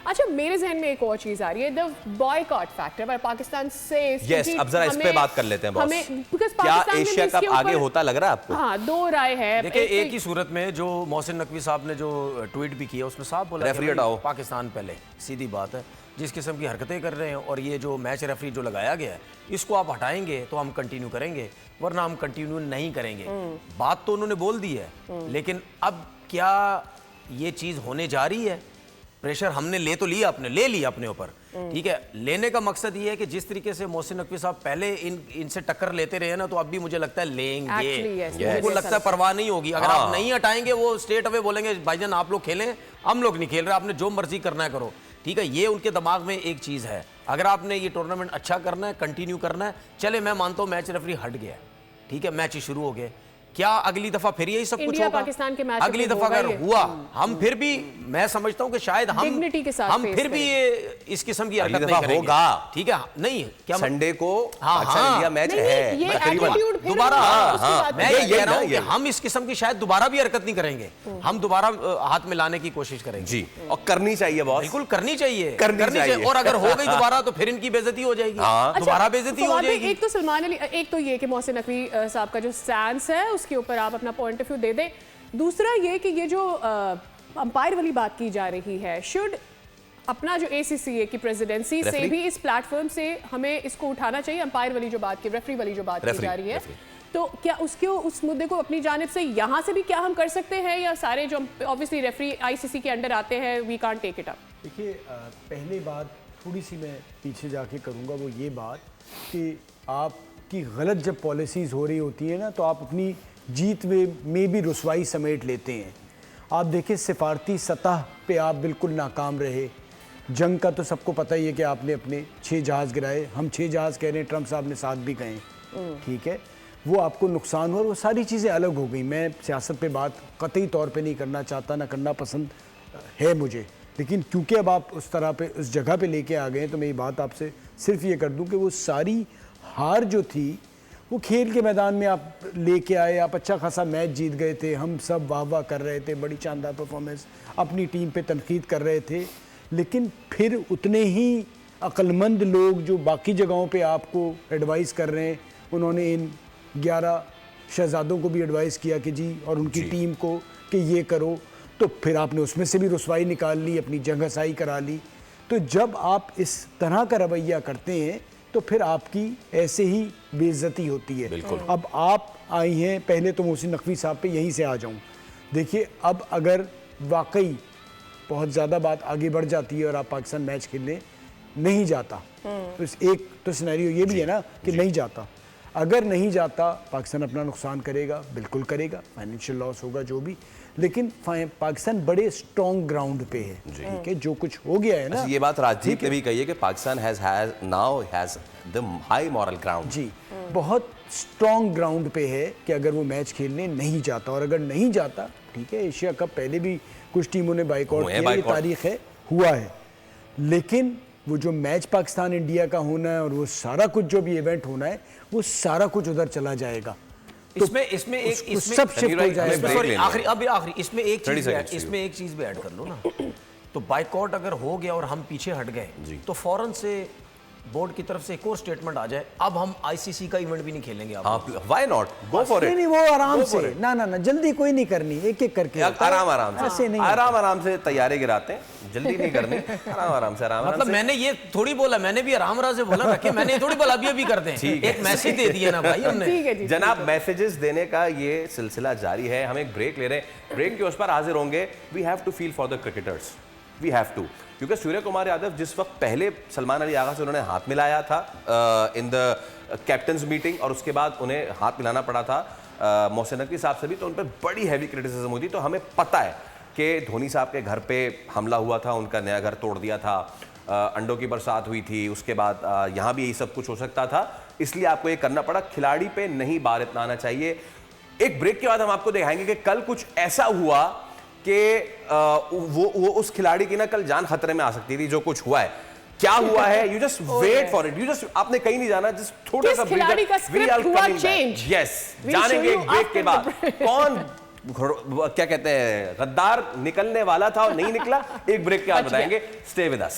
अच्छा, मेरे जहन में एक और चीज आ रही है, द बॉयकॉट फैक्टर। पाकिस्तान से यस, अब जरा इस पे बात कर लेते हैं बॉस। क्या एशिया कप आगे होता लग रहा है आपको? हाँ, दो राय है। देखिए, एक ही सूरत में जो मोहसिन नकवी साहब ने जो ट्वीट भी किया उसमें साफ बोला रेफरी हटाओ, पाकिस्तान पहले, सीधी बात है। जिस किस्म की हरकतें कर रहे हैं और ये जो मैच रेफरी जो लगाया गया है, इसको आप हटाएंगे तो हम कंटिन्यू करेंगे, वरना हम कंटिन्यू नहीं करेंगे। बात तो उन्होंने बोल दी है, लेकिन अब क्या ये चीज होने जा रही है? प्रेशर हमने ले तो लिया, ले लिया अपने ऊपर, ठीक है। लेने का मकसद ये है कि जिस तरीके से मोहसिन नकवी साहब पहले इनसे टक्कर लेते रहे ना, तो अब भी मुझे लगता है लेंगे। उनको लगता है परवाह नहीं होगी। अगर आप नहीं हटाएंगे, वो स्ट्रेट अवे बोलेंगे भाईजान आप लोग खेलें, हम लोग नहीं खेल रहे, आपने जो मर्जी करना है करो, ठीक है। ये उनके दिमाग में एक चीज है। अगर आपने ये टूर्नामेंट अच्छा करना है, कंटिन्यू करना है, चले मैं मानता हूं मैच रेफरी हट गया, ठीक है, मैच शुरू हो गए, क्या अगली दफा फिर यही सब कुछ होगा? पाकिस्तान के मैच अगली दफा अगर हुआ, हम फिर भी, मैं समझता हूं कि शायद हम फिर भी ये इस किस्म की हरकत नहीं करेंगे, ठीक है। नहीं, क्या संडे को पाकिस्तान इंडिया मैच है दोबारा, मैं ये कह रहा हूं कि हम इस किस्म की शायद दोबारा भी हरकत नहीं करेंगे, हम दोबारा हाथ में लाने की कोशिश करेंगे जी, और करनी चाहिए बॉस, बिल्कुल करनी चाहिए। और अगर हो गई दोबारा तो फिर इनकी बेइज्जती हो जाएगी, दोबारा बेइज्जती हो जाएगी। एक तो सलमान अली, एक तो ये कि मोहसिन नकवी साहब का जो स्टैंस है के ऊपर आप अपना पॉइंट ऑफ व्यू दे दें। दूसरा ये कि ये जो अंपायर वाली बात की जा रही है, शुड अपना जो ACCA की प्रेसिडेंसी से भी इस प्लेटफॉर्म से हमें इसको उठाना चाहिए, अंपायर वाली जो बात की, रेफरी वाली जो बात की जा रही है, तो क्या उसके उस मुद्दे को अपनी जानिब से यहाँ से भी क्या हम कर सकते हैं, या सारे जो ऑब्वियसली रेफरी ICC के अंडर आते हैं, we can't take it up? देखिए, पहली बात थोड़ी सी मैं पीछे जाके करूँगा, वो ये बात कि आपकी गलत जब पॉलिसीज़ हो रही होती है ना, तो आप अपनी जीत में भी रुसवाई समेट लेते हैं। आप देखिए, सिफारती सतह पे आप बिल्कुल नाकाम रहे। जंग का तो सबको पता ही है कि आपने अपने 6 जहाज़ गिराए, हम 6 जहाज़ कह रहे हैं, ट्रंप साहब ने 7 भी कहे, ठीक है। वो आपको नुकसान हुआ, वो सारी चीज़ें अलग हो गई। मैं सियासत पे बात कतई तौर पे नहीं करना चाहता, ना करना पसंद है मुझे, लेकिन क्योंकि अब आप उस तरह पे उस जगह पे लेके आ गए हैं, तो मैं ये बात आपसे सिर्फ ये कर दूँ कि वो सारी हार जो थी, वो खेल के मैदान में आप लेके आए, आप अच्छा खासा मैच जीत गए थे, हम सब वाह वाह कर रहे थे, बड़ी शानदार परफॉर्मेंस, अपनी टीम पे तनकीद कर रहे थे, लेकिन फिर उतने ही अक्लमंद लोग जो बाकी जगहों पे आपको एडवाइस कर रहे हैं, उन्होंने इन 11 शहजादों को भी एडवाइस किया कि जी, और उनकी टीम को कि ये करो, तो फिर आपने उसमें से भी रुसवाई निकाल ली, अपनी जंघसाई करा ली। तो जब आप इस तरह का रवैया करते हैं, तो फिर आपकी ऐसे ही बेइज्जती होती है। बिल्कुल। अब आप आई हैं, पहले तो मोहसिन नकवी साहब पे यहीं से आ जाऊं। देखिए, अब अगर वाकई बहुत ज़्यादा बात आगे बढ़ जाती है और आप पाकिस्तान मैच खेलने नहीं जाता, तो एक तो सिनेरियो ये भी है ना कि नहीं जाता। अगर नहीं जाता, पाकिस्तान अपना नुकसान करेगा, बिल्कुल करेगा, फाइनेंशियल लॉस होगा, जो भी, लेकिन पाकिस्तान बड़े स्ट्रॉन्ग ग्राउंड पे है, ठीक है। जो कुछ हो गया है ना, ये बात राजदीप ने भी कही है कि Pakistan now has the high moral ground, जी, बहुत स्ट्रॉन्ग ग्राउंड पे है कि अगर वो मैच खेलने नहीं जाता, और अगर नहीं जाता, ठीक है, एशिया कप पहले भी कुछ टीमों ने बाइकआउट किया, ये तारीख है, हुआ है, लेकिन वो जो मैच पाकिस्तान इंडिया का होना है और वो सारा कुछ जो भी इवेंट होना है, वो सारा कुछ उधर चला जाएगा। इसमें एक सब शिफ्ट हो जाएगा। आखिरी इसमें एक चीज भी ऐड कर लो ना, तो बाइकआउट अगर हो गया और हम पीछे हट गए, तो फौरन से बोर्ड की तरफ से एक और स्टेटमेंट आ जाए, अब हम ICC का इवेंट भी नहीं खेलेंगे। Why not, go for it. नहीं, वो आराम से, ना जल्दी कोई नहीं करनी, एक एक करके, आराम से तैयारी गिराते हैं, जल्दी नहीं करनी, आराम से। मतलब मैंने ये थोड़ी बोला, मैंने भी आराम से बोला रखे, मैंने ये थोड़ी बोला अभी करते हैं, एक मैसेज दे दिया ना भाई हमने। जनाब, मैसेजेस देने का ये सिलसिला जारी है, हम एक ब्रेक ले रहे हैं, ब्रेक के उस पर हाजिर होंगे। We have to feel for the cricketers, we have to, क्योंकि सूर्य कुमार यादव जिस वक्त पहले सलमान अली आगा से उन्होंने हाथ मिलाया था इन द कैप्टन्स मीटिंग, और उसके बाद उन्हें हाथ मिलाना पड़ा था मोहसिन नकवी साहब से भी, तो उन पर बड़ी हैवी क्रिटिसिज्म हुई थी। तो हमें पता है कि धोनी साहब के घर पे हमला हुआ था, उनका नया घर तोड़ दिया था, अंडों की बरसात हुई थी, उसके बाद यहाँ भी यही सब कुछ हो सकता था, इसलिए आपको ये करना पड़ा। खिलाड़ी पे नहीं बार इतना आना चाहिए। एक ब्रेक के बाद हम आपको दिखाएंगे कि कल कुछ ऐसा हुआ कि वो उस खिलाड़ी की ना कल जान खतरे में आ सकती थी, जो कुछ हुआ है। क्या हुआ है, you just wait for it, you just, आपने कहीं नहीं जाना, जस्ट थोड़ा सा खिलाड़ी का स्क्रिप्ट हुआ चेंज, यस, जानेंगे ब्रेक के बाद कौन क्या कहते हैं, गद्दार निकलने वाला था और नहीं निकला, एक ब्रेक के बाद बच गया। बताएंगे। Stay with us.